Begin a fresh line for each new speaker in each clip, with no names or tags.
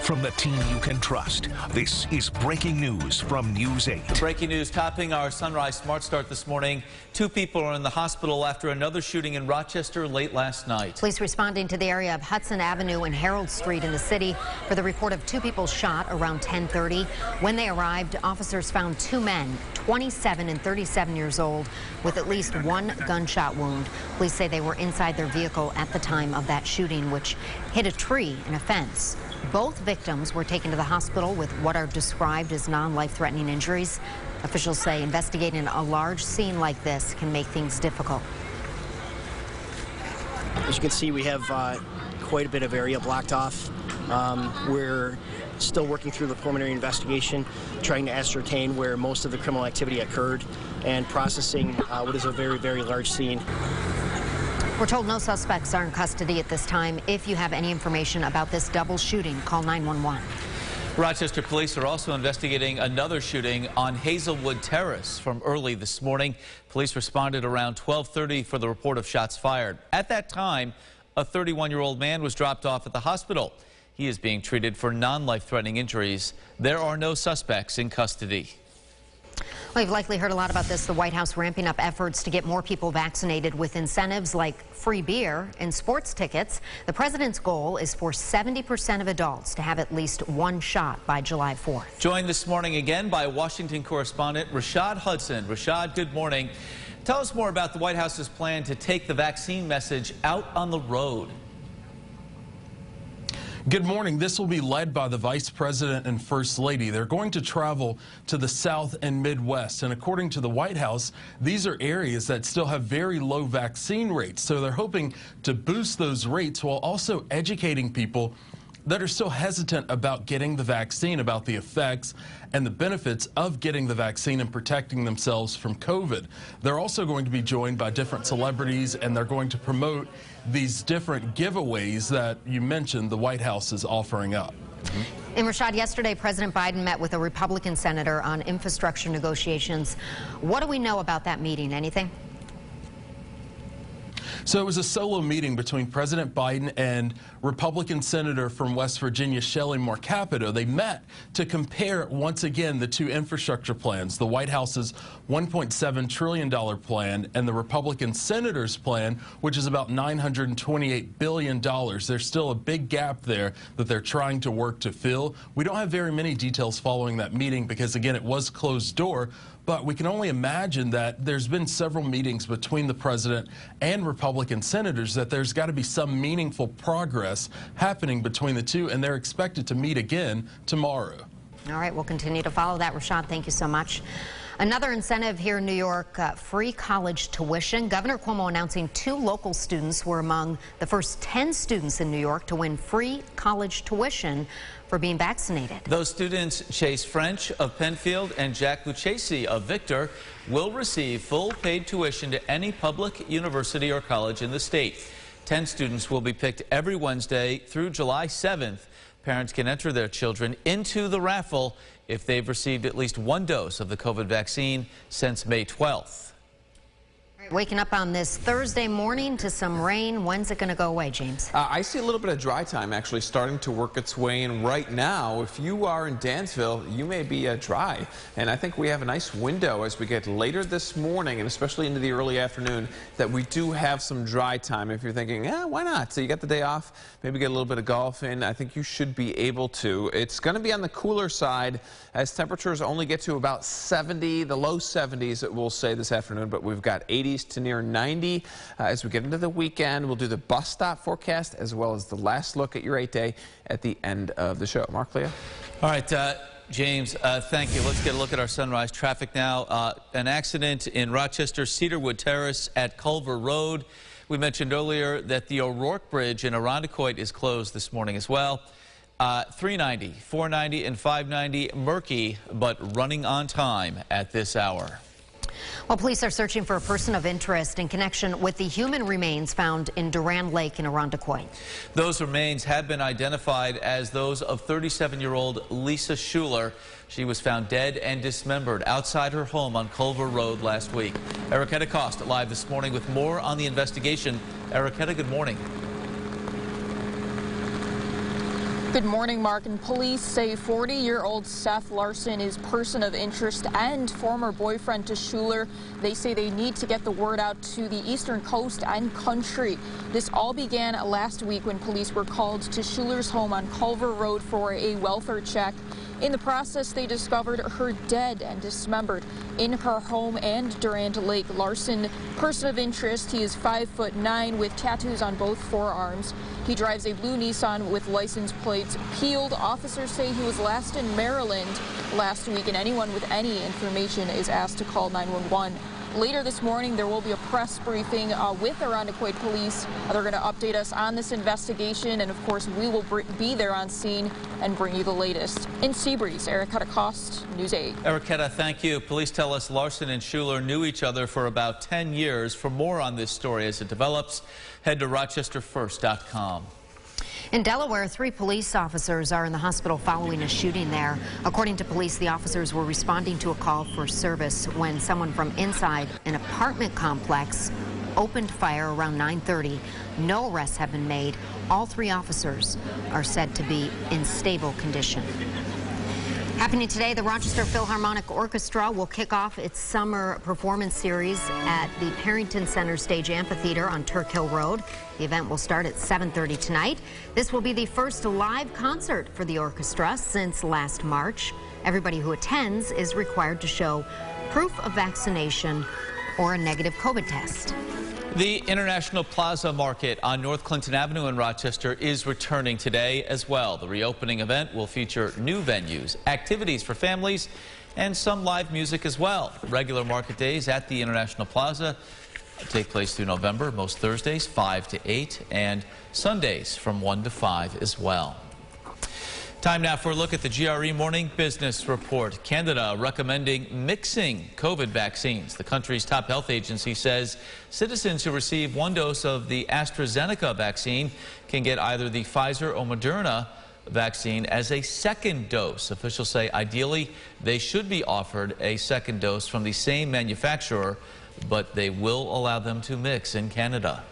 from the team you can trust. This is breaking news from News 8.
Breaking news topping our Sunrise Smart Start this morning. 2 people are in the hospital after another shooting in Rochester late last night.
Police responding to the area of Hudson Avenue and Harold Street in the city for the report of 2 people shot around 10:30. When they arrived, officers found 2 men, 27 and 37 years old, with at least 1 gunshot wound. Police say they were inside their vehicle at the time of that shooting, which hit a tree and a fence. Both victims were taken to the hospital with what are described as non-life-threatening injuries. Officials say investigating a large scene like this can make things difficult.
As you can see, we have quite a bit of area blocked off. We're still working through the preliminary investigation, trying to ascertain where most of the criminal activity occurred and processing what is a very, very large scene.
We're told no suspects are in custody at this time. If you have any information about this double shooting, call 911.
Rochester police are also investigating another shooting on Hazelwood Terrace from early this morning. Police responded around 12:30 for the report of shots fired. At that time, a 31-year-old man was dropped off at the hospital. He is being treated for non-life-threatening injuries. There are no suspects in custody.
Well, you've likely heard a lot about this. The White House ramping up efforts to get more people vaccinated with incentives like free beer and sports tickets. The president's goal is for 70% of adults to have at least 1 shot by July 4th.
Joined this morning again by Washington correspondent Rashad Hudson. Rashad, good morning. Tell us more about the White House's plan to take the vaccine message out on the road.
Good morning. This will be led by the Vice President and First Lady. They're going to travel to the South and Midwest. And according to the White House, these are areas that still have very low vaccine rates. So they're hoping to boost those rates while also educating people that are still hesitant about getting the vaccine, about the effects and the benefits of getting the vaccine and protecting themselves from COVID. They're also going to be joined by different celebrities, and they're going to promote these different giveaways that you mentioned the White House is offering up.
And Rashad, yesterday President Biden met with a Republican senator on infrastructure negotiations. What do we know about that meeting? Anything?
So it was a solo meeting between President Biden and Republican Senator from West Virginia, Shelley Moore Capito. They met to compare once again the 2 infrastructure plans, the White House's $1.7 trillion plan and the Republican Senator's plan, which is about $928 billion. There's still a big gap there that they're trying to work to fill. We don't have very many details following that meeting because, again, it was closed door. But we can only imagine that there's been several meetings between the president and Republican senators, that there's got to be some meaningful progress happening between the 2, and they're expected to meet again tomorrow.
All right, we'll continue to follow that. Rashad, thank you so much. Another incentive here in New York, free college tuition. Governor Cuomo announcing 2 local students were among the first 10 students in New York to win free college tuition for being vaccinated.
Those students, Chase French of Penfield and Jack Lucchese of Victor, will receive full paid tuition to any public university or college in the state. 10 students will be picked every Wednesday through July 7th. Parents can enter their children into the raffle if they've received at least 1 dose of the COVID vaccine since May 12th.
Waking up on this Thursday morning to some rain. When's it going to go away, James?
I see a little bit of dry time actually starting to work its way in right now. If you are in Dansville, you may be dry. And I think we have a nice window as we get later this morning and especially into the early afternoon that we do have some dry time. If you're thinking, why not? So you got the day off, maybe get a little bit of golf in. I think you should be able to. It's going to be on the cooler side as temperatures only get to about 70, the low 70s, it will say this afternoon, but we've got 80s to near 90 as we get into the weekend. We'll do the bus stop forecast as well as the last look at your 8-day at the end of the show. Mark, Leah?
All right, James, thank you. Let's get a look at our sunrise traffic now. An accident in Rochester, Cedarwood Terrace at Culver Road. We mentioned earlier that the O'Rourke Bridge in Irondequoit is closed this morning as well. 390, 490, and 590 murky, but running on time at this hour.
Well, police are searching for a person of interest in connection with the human remains found in Duran Lake in Irondequoit.
Those remains have been identified as those of 37-year-old Lisa Schuler. She was found dead and dismembered outside her home on Culver Road last week. Erica Costa live this morning with more on the investigation. Erica, good morning.
Good morning, Mark. And police say 40-year-old Seth Larson is person of interest and former boyfriend to Schuler. They say they need to get the word out to the eastern coast and country. This all began last week when police were called to Schuler's home on Culver Road for a welfare check. In the process, they discovered her dead and dismembered in her home and Durand Lake. Larson, person of interest, he is 5'9" with tattoos on both forearms. He drives a blue Nissan with license plates peeled. Officers say he was last in Maryland last week, and anyone with any information is asked to call 911. Later this morning, there will be a press briefing with Irondequoit Police. They're going to update us on this investigation, and of course, we will be there on scene and bring you the latest. In Seabreeze, Erica Cost, News 8.
Erica, thank you. Police tell us Larson and Schuler knew each other for about 10 years. For more on this story as it develops, head to rochesterfirst.com.
In Delaware, 3 police officers are in the hospital following a shooting there. According to police, the officers were responding to a call for service when someone from inside an apartment complex opened fire around 9:30. No arrests have been made. All 3 officers are said to be in stable condition. Happening today, the Rochester Philharmonic Orchestra will kick off its summer performance series at the Parrington Center Stage Amphitheater on Turk Hill Road. The event will start at 7:30 tonight. This will be the first live concert for the orchestra since last March. Everybody who attends is required to show proof of vaccination or a negative COVID test.
The International Plaza Market on North Clinton Avenue in Rochester is returning today as well. The reopening event will feature new venues, activities for families, and some live music as well. Regular market days at the International Plaza take place through November, most Thursdays 5 to 8 and Sundays from 1 to 5 as well. Time now for a look at the GRE Morning Business Report. Canada recommending mixing COVID vaccines. The country's top health agency says citizens who receive 1 dose of the AstraZeneca vaccine can get either the Pfizer or Moderna vaccine as a second dose. Officials say ideally they should be offered a second dose from the same manufacturer, but they will allow them to mix in Canada.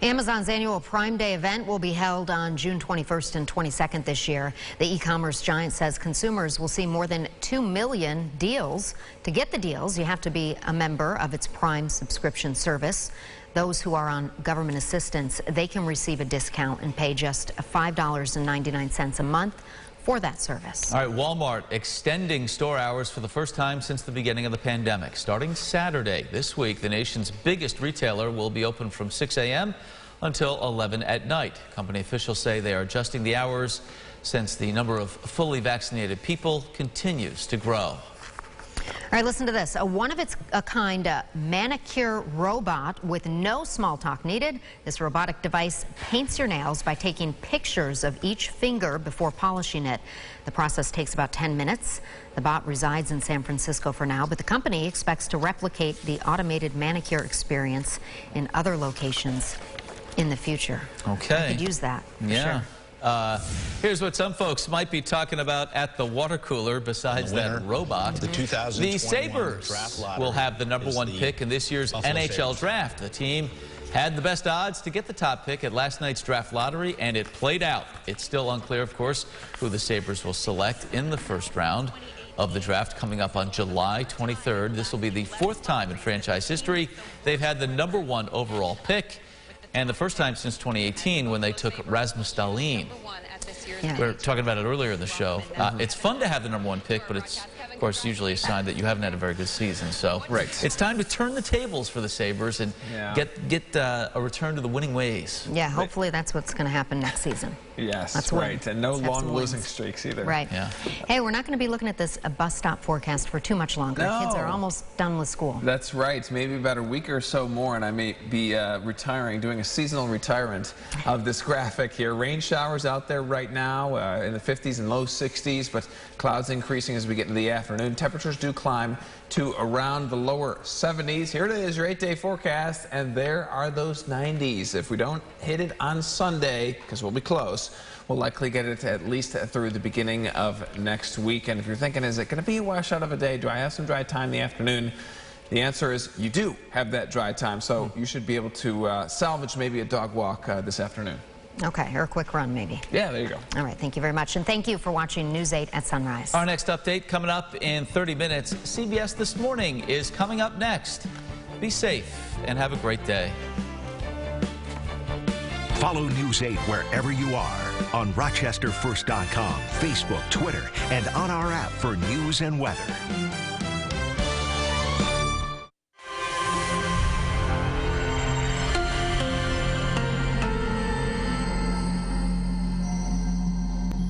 Amazon's annual Prime Day event will be held on June 21st and 22nd this year. The e-commerce giant says consumers will see more than 2 million deals. To get the deals, you have to be a member of its Prime subscription service. Those who are on government assistance, they can receive a discount and pay just $5.99 a month for that service.
All right, Walmart extending store hours for the first time since the beginning of the pandemic. Starting Saturday this week, the nation's biggest retailer will be open from 6 a.m. until 11 at night. Company officials say they are adjusting the hours since the number of fully vaccinated people continues to grow.
All right, listen to this. A one-of-its-kind manicure robot with no small talk needed. This robotic device paints your nails by taking pictures of each finger before polishing it. The process takes about 10 minutes. The bot resides in San Francisco for now, but the company expects to replicate the automated manicure experience in other locations in the future.
Okay.
I could use that.
Yeah.
Sure.
Here's what some folks might be talking about at the water cooler besides that robot. The Sabres will have the #1 pick in this year's NHL draft. The team had the best odds to get the top pick at last night's draft lottery, and it played out. It's still unclear, of course, who the Sabres will select in the first round of the draft coming up on July 23rd. This will be the 4th time in franchise history they've had the #1 overall pick, and the first time since 2018 when they took Rasmus Dahlin.
Yeah.
We were talking about it earlier in the show. It's fun to have the #1 pick, but it's, of course, usually a sign that you haven't had a very good season. So it's time to turn the tables for the Sabres and get a return to the winning ways.
Yeah, hopefully that's what's going to happen next season.
Yes,
that's
right. And no long losing
wins.
streaks either.
Right.
Yeah.
Hey, we're not going to be looking at this bus stop forecast for too much longer.
No.
Kids are almost done with school.
That's right. Maybe about a week or so more, and I may be retiring, doing a seasonal retirement of this graphic here. Rain showers out there right now in the 50s and low 60s, but clouds increasing as we get into the afternoon. Temperatures do climb to around the lower 70s. Here it is, your 8-day forecast, and there are those 90s. If we don't hit it on Sunday, because we'll be close, we'll likely get it at least through the beginning of next week. And if you're thinking, is it going to be a washout of a day? Do I have some dry time in the afternoon? The answer is you do have that dry time, so you should be able to salvage maybe a dog walk this afternoon.
Okay, or a quick run maybe.
Yeah, there you go.
All right, thank you very much. And thank you for watching News 8 at Sunrise.
Our next update coming up in 30 minutes. CBS This Morning is coming up next. Be safe and have a great day.
Follow News 8 wherever you are on RochesterFirst.com, Facebook, Twitter, and on our app for news and weather.